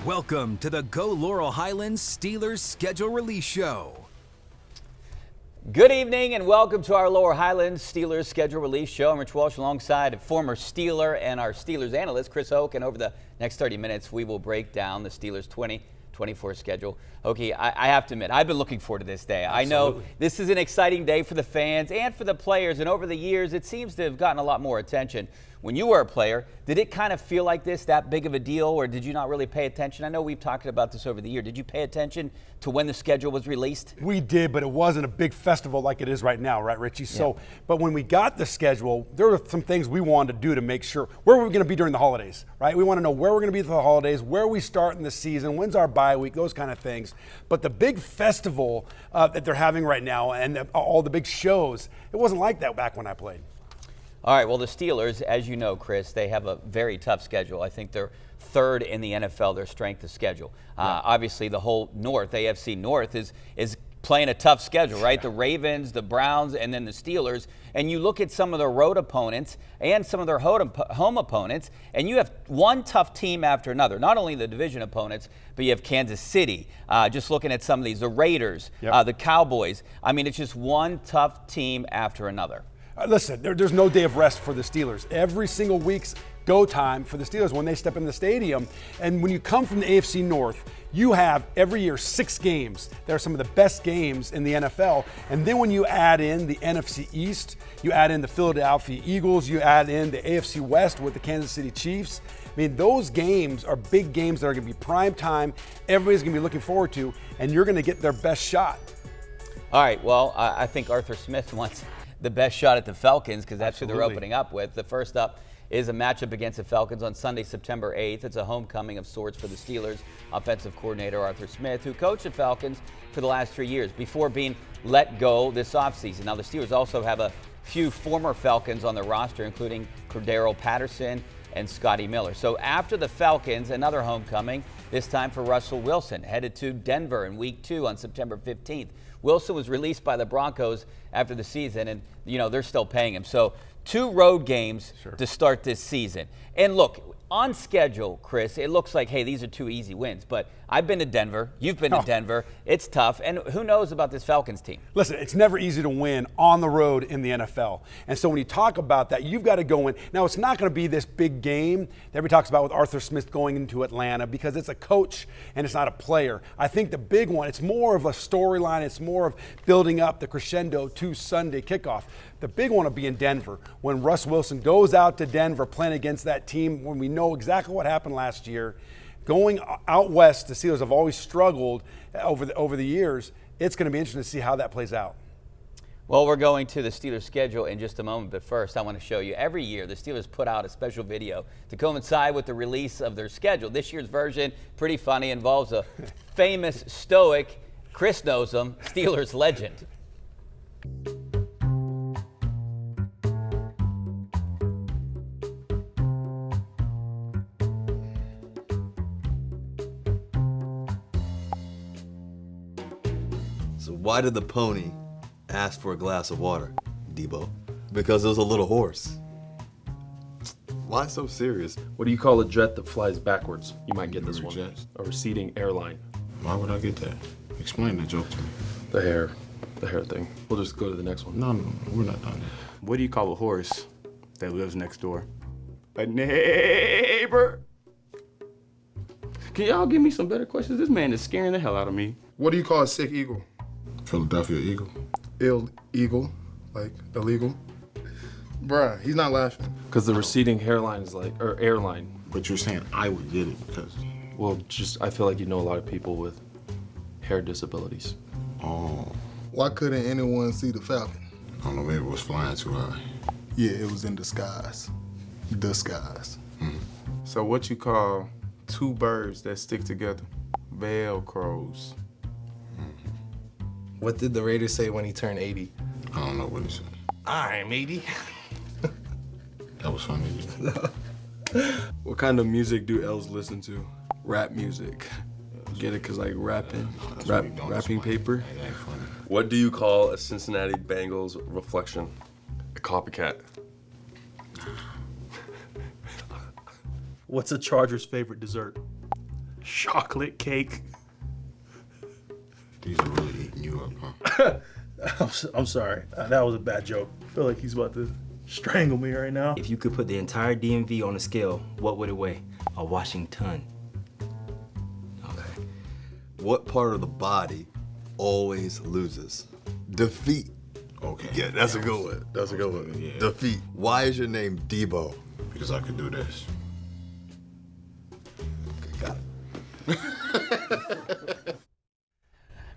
Welcome to the Go Laurel Highlands Steelers Schedule Release Show. Good evening and welcome to our Laurel Highlands Steelers Schedule Release Show. I'm Rich Walsh alongside a former Steeler and our Steelers analyst, Chris Hoke. And over the next 30 minutes, we will break down the Steelers 2024 schedule. Hoke, I have to admit, I've been looking forward to this day. Absolutely. I know this is an exciting day for the fans and for the players. And over the years, it seems to have gotten a lot more attention. When you were a player, did it kind of feel like this, that big of a deal, or did you not really pay attention? I know we've talked about this over the year. Did you pay attention to when the schedule was released? We did, but it wasn't a big festival like it is right now, right, Richie? So, but when we got the schedule, there were some things we wanted to do to make sure where we're going to be during the holidays, right? We want to know where we're going to be for the holidays, where we start in the season, when's our bye week, those kind of things. But the big festival that they're having right now and all the big shows, it wasn't like that back when I played. All right, well, the Steelers, as you know, Chris, they have a very tough schedule. I think they're third in the NFL, their strength of schedule. Obviously, the whole North, AFC North, is playing a tough schedule, right? The Ravens, the Browns, and then the Steelers. And you look at some of their road opponents and some of their home opponents, and you have one tough team after another. Not only the division opponents, but you have Kansas City. Just looking at some of these, the Raiders, the Cowboys. I mean, it's just one tough team after another. Listen, there's no day of rest for the Steelers. Every single week's go time for the Steelers when they step in the stadium. And when you come from the AFC North, you have every year 6 games that are some of the best games in the NFL. And then when you add in the NFC East, you add in the Philadelphia Eagles, you add in the AFC West with the Kansas City Chiefs. I mean, those games are big games that are going to be prime time. Everybody's going to be looking forward to, and you're going to get their best shot. All right, well, I think Arthur Smith wants the best shot at the Falcons because that's who they're opening up with. The first up is a matchup against the Falcons on Sunday, September 8th. It's a homecoming of sorts for the Steelers offensive coordinator Arthur Smith, who coached the Falcons for the last 3 years before being let go this offseason. Now, the Steelers also have a few former Falcons on their roster, including Cordero Patterson and Scotty Miller. So after the Falcons, another homecoming, this time for Russell Wilson, headed to Denver in Week 2 on September 15th. Wilson was released by the Broncos after the season, and, they're still paying him. So 2 road games to start this season. And look, on schedule, Chris, it looks like, hey, these are 2 easy wins. But I've been to Denver. You've been to Denver. It's tough. And who knows about this Falcons team? Listen, it's never easy to win on the road in the NFL. And so when you talk about that, you've got to go in. Now, it's not going to be this big game that everybody talks about with Arthur Smith going into Atlanta because it's a coach and it's not a player. I think the big one, it's more of a storyline. It's more of building up the crescendo to Sunday kickoff. The big one will be in Denver when Russ Wilson goes out to Denver playing against that team when we know exactly what happened last year. Going out west, the Steelers have always struggled over the years. It's going to be interesting to see how that plays out. Well, we're going to the Steelers schedule in just a moment, but first I want to show you. Every year, the Steelers put out a special video to coincide with the release of their schedule. This year's version, pretty funny, involves a famous stoic, Chris knows him, Steelers legend. So why did the pony ask for a glass of water, Debo? Because it was a little horse. Why so serious? What do you call a jet that flies backwards? You might get this one. Jets. A receding airline. Why would I get that? Explain the joke to me. The hair thing. We'll just go to the next one. No, we're not done yet. What do you call a horse that lives next door? A neighbor. Can y'all give me some better questions? This man is scaring the hell out of me. What do you call a sick eagle? Philadelphia Eagle. Eagle, like illegal. Bruh, he's not laughing. Because the receding hairline is or airline. But you're saying I would get it because... Well, I feel like you know a lot of people with hair disabilities. Oh. Why couldn't anyone see the falcon? I don't know, maybe it was flying too high. Yeah, it was in disguise. Disguise. So what you call 2 birds that stick together? Velcros. What did the Raiders say when he turned 80? I don't know what he said. I'm 80. That was funny. What kind of music do elves listen to? Rap music. Get it? Cause like rapping paper. That ain't funny. What do you call a Cincinnati Bengals reflection? A copycat. What's a Chargers' favorite dessert? chocolate cake. These are really eating you up, huh? I'm sorry. That was a bad joke. I feel like he's about to strangle me right now. If you could put the entire DMV on a scale, what would it weigh? A Washington. Okay. What part of the body always loses? Defeat. Okay. Yeah, that's a good one. That's a good one. Yeah. Defeat. Why is your name Debo? Because I could do this. Okay, got it.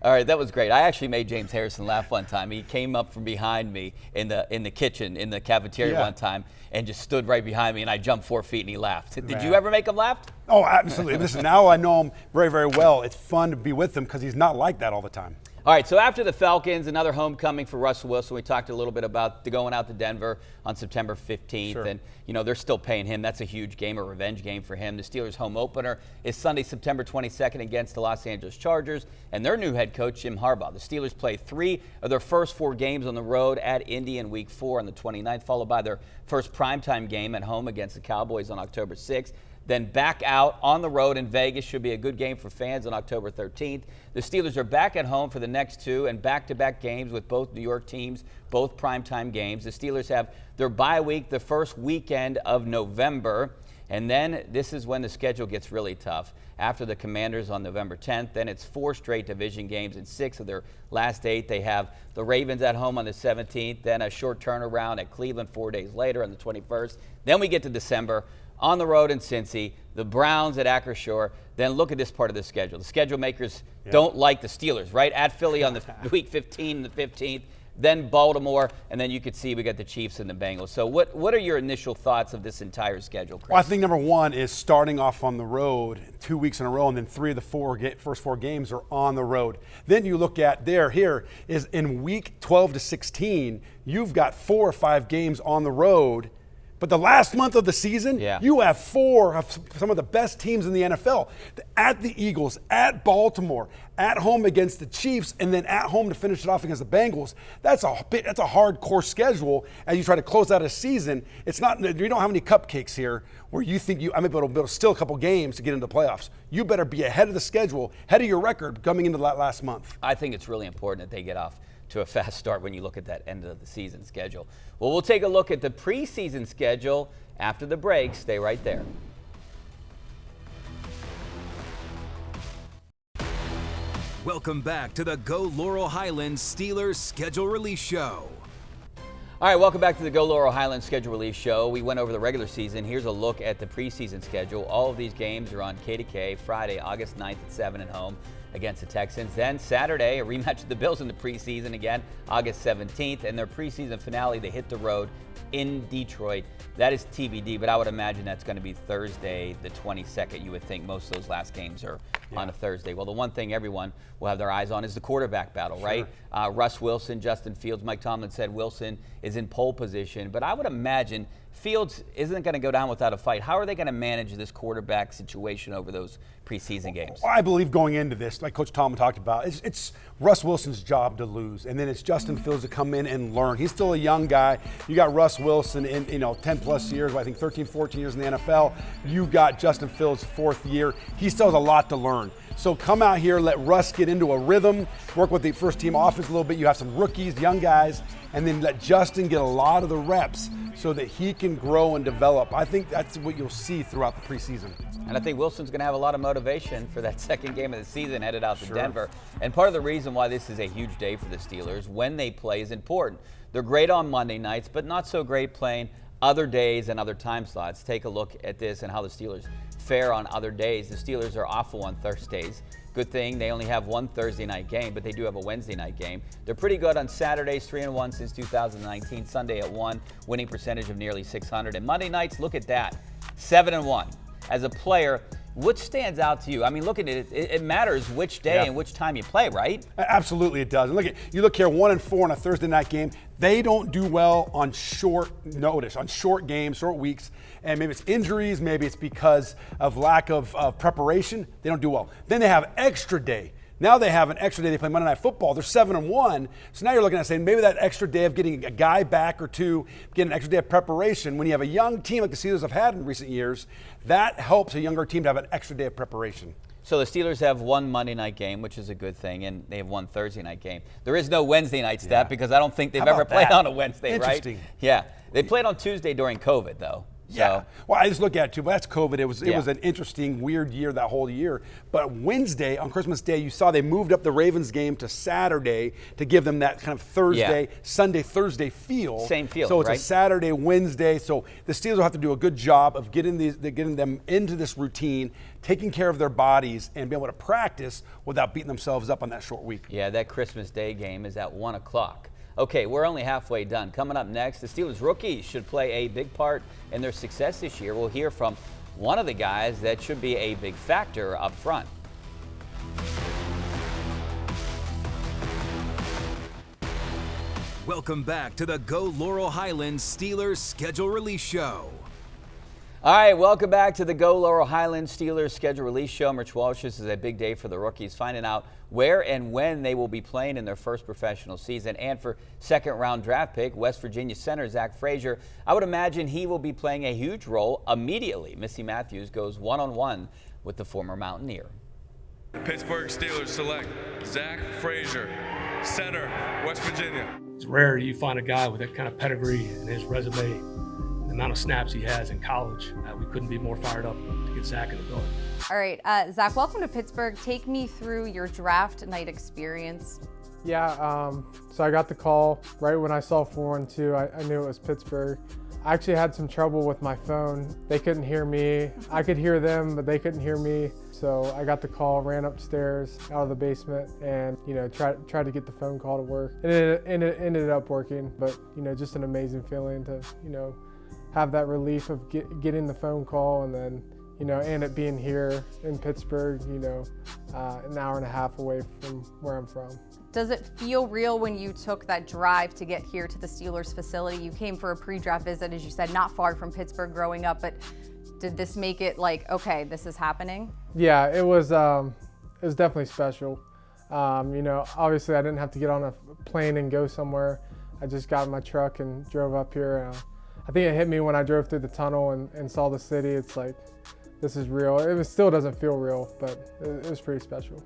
All right, that was great. I actually made James Harrison laugh one time. He came up from behind me in the kitchen, in the cafeteria one time, and just stood right behind me, and I jumped 4 feet, and he laughed. Did you ever make him laugh? Oh, absolutely. Listen, now I know him very, very well. It's fun to be with him because he's not like that all the time. All right, so after the Falcons, another homecoming for Russell Wilson. We talked a little bit about going out to Denver on September 15th, Sure. and they're still paying him. That's a huge game, a revenge game for him. The Steelers' home opener is Sunday, September 22nd against the Los Angeles Chargers and their new head coach, Jim Harbaugh. The Steelers play 3 of their first 4 games on the road at Indy in Week 4 on the 29th, followed by their first primetime game at home against the Cowboys on October 6th. Then back out on the road in Vegas. Should be a good game for fans on October 13th. The Steelers are back at home for the next 2 and back-to-back games with both New York teams, both primetime games. The Steelers have their bye week the first weekend of November. And then this is when the schedule gets really tough. After the Commanders on November 10th, then it's 4 straight division games in 6 of their last 8. They have the Ravens at home on the 17th, then a short turnaround at Cleveland 4 days later on the 21st. Then we get to December. On the road in Cincy, the Browns at Acrisure. Then look at this part of the schedule. The schedule makers don't like the Steelers, right? At Philly on the week 15 and the 15th, then Baltimore, and then you could see we got the Chiefs and the Bengals. So what are your initial thoughts of this entire schedule, Chris? Well, I think number one is starting off on the road 2 weeks in a row, and then 3 of the first 4 games are on the road. Then you look at here is in week 12 to 16, you've got 4 or 5 games on the road. But the last month of the season, you have 4 of some of the best teams in the NFL. At the Eagles, at Baltimore, at home against the Chiefs, and then at home to finish it off against the Bengals. That's a hardcore schedule as you try to close out a season. It's not, you don't have any cupcakes here where you think I may be able to build still a couple games to get into the playoffs. You better be ahead of the schedule, ahead of your record coming into that last month. I think it's really important that they get off to a fast start when you look at that end of the season schedule. Well, we'll take a look at the preseason schedule after the break. Stay right there. Welcome back to the Go Laurel Highlands Steelers Schedule Release Show. All right, welcome back to the Go Laurel Highlands Schedule Release Show. We went over the regular season. Here's a look at the preseason schedule. All of these games are on KDKA Friday, August 9th at 7 at home against the Texans. Then Saturday, a rematch of the Bills in the preseason again, August 17th. And their preseason finale, they hit the road in Detroit. That is TBD, but I would imagine that's going to be Thursday, the 22nd. You would think most of those last games are on a Thursday. Well, the one thing everyone will have their eyes on is the quarterback battle, right? Russ Wilson, Justin Fields. Mike Tomlin said Wilson is in pole position, but I would imagine Fields isn't going to go down without a fight. How are they going to manage this quarterback situation over those preseason games? I believe going into this, like Coach Tomlin talked about, it's Russ Wilson's job to lose, and then it's Justin Fields to come in and learn. He's still a young guy. You got Russ Wilson in 10 plus years, I think 13, 14 years in the NFL. You got Justin Fields' 4th year. He still has a lot to learn. So come out here, let Russ get into a rhythm, work with the first team offense a little bit. You have some rookies, young guys, and then let Justin get a lot of the reps so that he can grow and develop. I think that's what you'll see throughout the preseason. And I think Wilson's going to have a lot of motivation for that second game of the season headed out to Denver. And part of the reason why this is a huge day for the Steelers when they play is important. They're great on Monday nights, but not so great playing other days and other time slots. Take a look at this and how the Steelers fare on other days. The Steelers are awful on Thursdays. Good thing they only have one Thursday night game, but they do have a Wednesday night game. They're pretty good on Saturdays, 3-1 since 2019. Sunday at 1, winning percentage of nearly 600. And Monday nights, look at that, 7-1. As a player, what stands out to you? I mean, look at it. It matters which day and which time you play, right? Absolutely, it does. And you look here, 1-4 on a Thursday night game. They don't do well on short notice, on short games, short weeks. And maybe it's injuries, maybe it's because of lack of preparation. They don't do well. Then they have extra day. Now they have an extra day. They play Monday Night Football. They're 7-1. So now you're looking at saying maybe that extra day of getting a guy back or two, getting an extra day of preparation. When you have a young team like the Steelers have had in recent years, that helps a younger team to have an extra day of preparation. So the Steelers have one Monday night game, which is a good thing, and they have one Thursday night game. There is no Wednesday night stat because I don't think they've ever played on a Wednesday, Interesting. right? Yeah. They played on Tuesday during COVID, though. Yeah. So. Well, I just look at it too. But that's COVID. It was an interesting, weird year that whole year. But Wednesday, on Christmas Day, you saw they moved up the Ravens game to Saturday to give them that kind of Thursday, Sunday, Thursday feel. Same feel, So it's right? a Saturday, Wednesday. So the Steelers will have to do a good job of getting them into this routine, taking care of their bodies, and be able to practice without beating themselves up on that short week. Yeah, that Christmas Day game is at 1 o'clock. Okay, we're only halfway done. Coming up next, the Steelers rookies should play a big part in their success this year. We'll hear from one of the guys that should be a big factor up front. Welcome back to the Go Laurel Highlands Steelers Schedule Release Show. All right, welcome back to the Go Laurel Highlands Steelers Schedule Release Show. I'm Rich Walsh. This is a big day for the rookies, finding out where and when they will be playing in their first professional season. And for second-round draft pick, West Virginia center Zach Frazier, I would imagine he will be playing a huge role immediately. Missy Matthews goes one-on-one with the former Mountaineer. Pittsburgh Steelers select Zach Frazier, center, West Virginia. It's rare you find a guy with that kind of pedigree in his resume. The amount of snaps he has in college, we couldn't be more fired up to get Zach in the building. All right, Zach, welcome to Pittsburgh. Take me through your draft night experience. Yeah, so I got the call right when I saw 4-2. I knew it was Pittsburgh. I actually had some trouble with my phone. They couldn't hear me. I could hear them, but they couldn't hear me. So I got the call, ran upstairs out of the basement, and tried to get the phone call to work. And it ended up working, but just an amazing feeling to have that relief of getting the phone call, and then and it being here in Pittsburgh, an hour and a half away from where I'm from. Does it feel real when you took that drive to get here to the Steelers facility? You came for a pre-draft visit, as you said, not far from Pittsburgh growing up, but did this make it like, okay, this is happening? Yeah, it was definitely special. Obviously I didn't have to get on a plane and go somewhere. I just got in my truck and drove up here. I think it hit me when I drove through the tunnel and saw the city. It's like, this is real. It still doesn't feel real, but it was pretty special.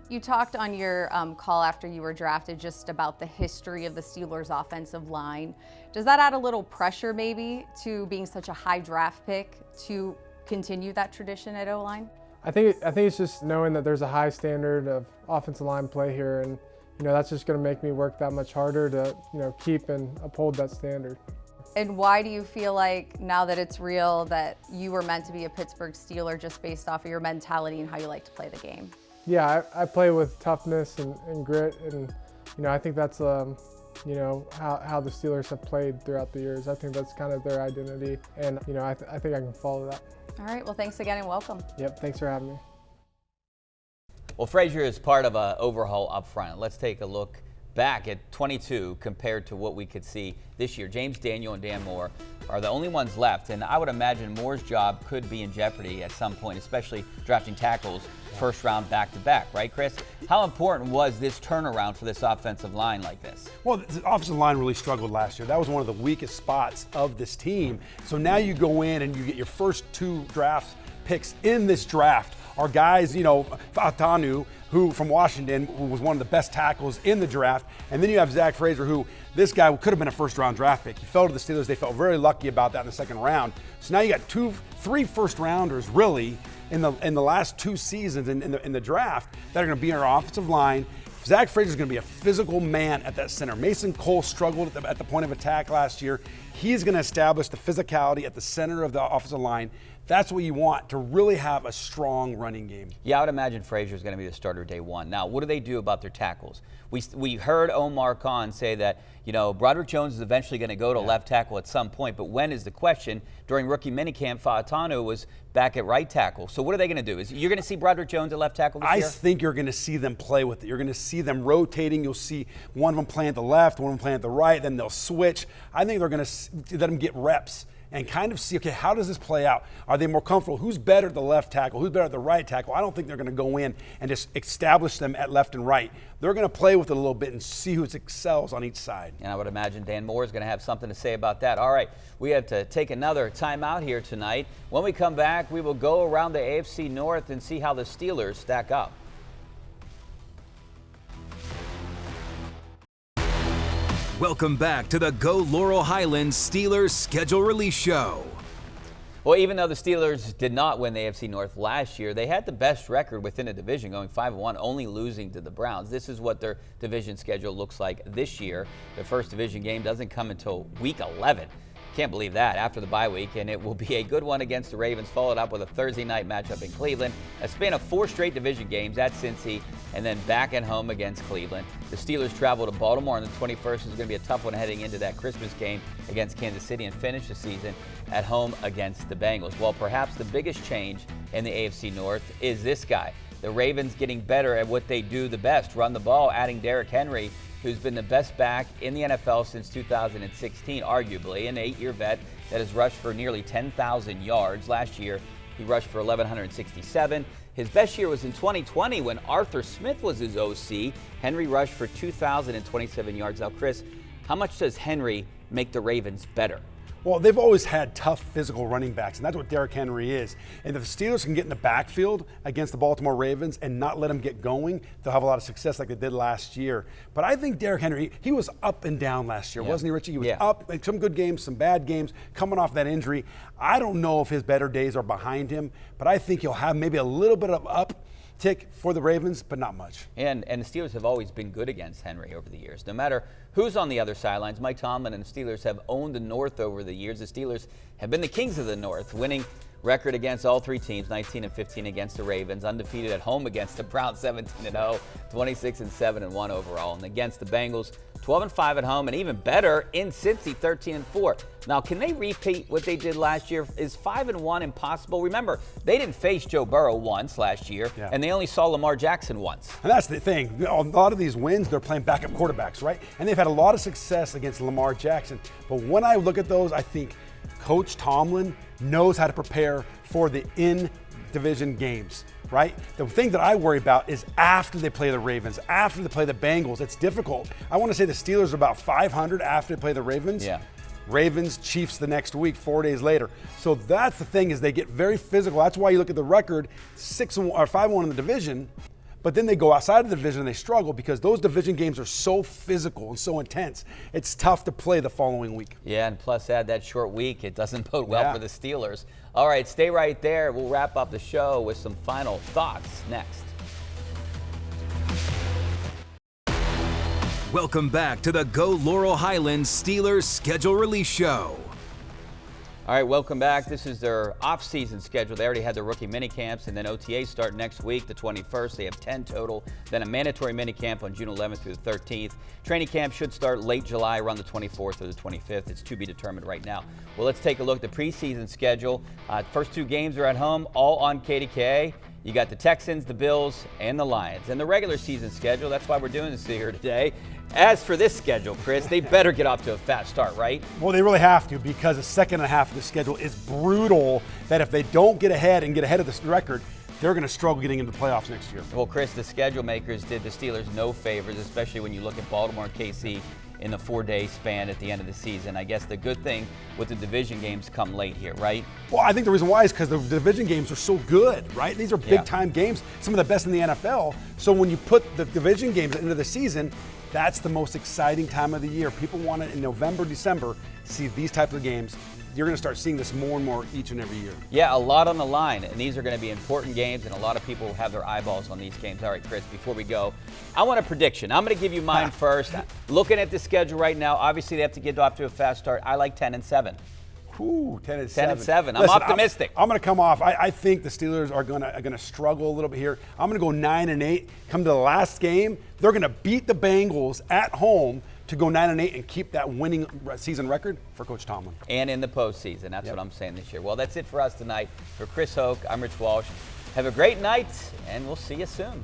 You talked on your call after you were drafted just about the history of the Steelers' offensive line. Does that add a little pressure maybe to being such a high draft pick to continue that tradition at O-line? I think it's just knowing that there's a high standard of offensive line play here, and that's just going to make me work that much harder to keep and uphold that standard. And why do you feel like, now that it's real, that you were meant to be a Pittsburgh Steeler just based off of your mentality and how you like to play the game? Yeah, I play with toughness and grit, and I think that's how the Steelers have played throughout the years. I think that's kind of their identity, and I think I can follow that. All right, well, thanks again and welcome. Yep, thanks for having me. Well, Frazier is part of an overhaul up front. Let's take a look back at 22 compared to what we could see this year. James Daniel and Dan Moore are the only ones left, and I would imagine Moore's job could be in jeopardy at some point, especially drafting tackles first round back-to-back, right, Chris? How important was this turnaround for this offensive line like this? Well, the offensive line really struggled last year. That was one of the weakest spots of this team. So now you go in and you get your first two draft picks in this draft are guys, Fatanu, who from Washington, who was one of the best tackles in the draft. And then you have Zach Frazier, who this guy could have been a first-round draft pick. He fell to the Steelers. They felt very lucky about that in the second round. So now you got three first-rounders, really, in the last two seasons in the draft that are going to be in our offensive line. Zach Frazier is going to be a physical man at that center. Mason Cole struggled at the point of attack last year. He's going to establish the physicality at the center of the offensive line. That's what you want to really have a strong running game. Yeah, I would imagine Frazier is going to be the starter day one. Now, what do they do about their tackles? We heard Omar Khan say that, Broderick Jones is eventually going to go to left tackle at some point, but when is the question? During rookie minicamp, Faetanu was back at right tackle. So what are they going to do? You're going to see Broderick Jones at left tackle this year? I think you're going to see them play with it. You're going to see them rotating. You'll see one of them playing at the left, one of them playing at the right, then they'll switch. I think they're going to let them get reps and kind of see, okay, how does this play out? Are they more comfortable? Who's better at the left tackle? Who's better at the right tackle? I don't think they're going to go in and just establish them at left and right. They're going to play with it a little bit and see who excels on each side. And I would imagine Dan Moore is going to have something to say about that. All right, we have to take another timeout here tonight. When we come back, we will go around the AFC North and see how the Steelers stack up. Welcome back to the Go Laurel Highlands Steelers Schedule Release Show. Well, even though the Steelers did not win the AFC North last year, they had the best record within the division, going 5-1, only losing to the Browns. This is what their division schedule looks like this year. Their first division game doesn't come until week 11. Can't believe that, after the bye week, and it will be a good one against the Ravens, followed up with a Thursday night matchup in Cleveland, a span of 4 straight division games at Cincy, and then back at home against Cleveland. The Steelers travel to Baltimore on the 21st. It's going to be a tough one heading into that Christmas game against Kansas City and finish the season at home against the Bengals. Well, perhaps the biggest change in the AFC North is this guy. The Ravens getting better at what they do the best, run the ball, adding Derrick Henry, who's been the best back in the NFL since 2016, arguably, an 8-year vet that has rushed for nearly 10,000 yards. Last year, he rushed for 1,167. His best year was in 2020 when Arthur Smith was his OC. Henry rushed for 2,027 yards. Now, Chris, how much does Henry make the Ravens better? Well, they've always had tough physical running backs, and that's what Derrick Henry is. And if the Steelers can get in the backfield against the Baltimore Ravens and not let them get going, they'll have a lot of success like they did last year. But I think Derrick Henry, he was up and down last year, wasn't he, Richie? He was up, like some good games, some bad games, coming off that injury. I don't know if his better days are behind him, but I think he'll have maybe a little bit of uptick for the Ravens, but not much. And the Steelers have always been good against Henry over the years. No matter who's on the other sidelines, Mike Tomlin and the Steelers have owned the North over the years. The Steelers have been the kings of the North, winning record against all 3 teams, 19-15 against the Ravens, undefeated at home against the Browns, 17-0, 26-7-1 overall, and against the Bengals, 12-5 at home, and even better in Cincy, 13-4. Now, can they repeat what they did last year? Is 5-1 impossible? Remember, they didn't face Joe Burrow once last year, and they only saw Lamar Jackson once. And that's the thing. A lot of these wins, they're playing backup quarterbacks, right? And they've had a lot of success against Lamar Jackson. But when I look at those, I think Coach Tomlin knows how to prepare for the in-division games, right? The thing that I worry about is after they play the Ravens, after they play the Bengals, it's difficult. I want to say the Steelers are about 500 after they play the Ravens. Yeah. Ravens, Chiefs the next week, 4 days later. So that's the thing, is they get very physical. That's why you look at the record, 5-1 in the division, but then they go outside of the division and they struggle because those division games are so physical and so intense. It's tough to play the following week. Yeah, and plus add that short week. It doesn't bode well for the Steelers. All right, stay right there. We'll wrap up the show with some final thoughts next. Welcome back to the Go Laurel Highlands Steelers Schedule Release Show. All right, welcome back. This is their off-season schedule. They already had their rookie minicamps, and then OTAs start next week, the 21st. They have 10 total. Then a mandatory minicamp on June 11th through the 13th. Training camp should start late July, around the 24th or the 25th. It's to be determined right now. Well, let's take a look at the preseason schedule. First 2 games are at home, all on KDKA. You got the Texans, the Bills, and the Lions. And the regular season schedule, that's why we're doing this here today. As for this schedule, Chris, they better get off to a fast start, right? Well, they really have to, because the second half of the schedule is brutal, that if they don't get ahead and get ahead of this record, they're going to struggle getting into the playoffs next year. Well, Chris, the schedule makers did the Steelers no favors, especially when you look at Baltimore and KC in the 4-day span at the end of the season. I guess the good thing with the division games come late here, right? Well, I think the reason why is because the division games are so good, right? These are big-time games, some of the best in the NFL. So when you put the division games into the season, that's the most exciting time of the year. People want to, in November, December, see these types of games. You're going to start seeing this more and more each and every year. Yeah, a lot on the line, and these are going to be important games, and a lot of people will have their eyeballs on these games. All right, Chris, before we go, I want a prediction. I'm going to give you mine first. Looking at the schedule right now, obviously they have to get off to a fast start. I like 10-7. Ooh, 10-7. 10-7. I'm Listen, optimistic. I'm going to come off. I think the Steelers are going to struggle a little bit here. I'm going to go 9-8. Come to the last game, they're going to beat the Bengals at home to go 9-8 and keep that winning season record for Coach Tomlin. And in the postseason. That's what I'm saying this year. Well, that's it for us tonight. For Chris Hoke, I'm Rich Walsh. Have a great night, and we'll see you soon.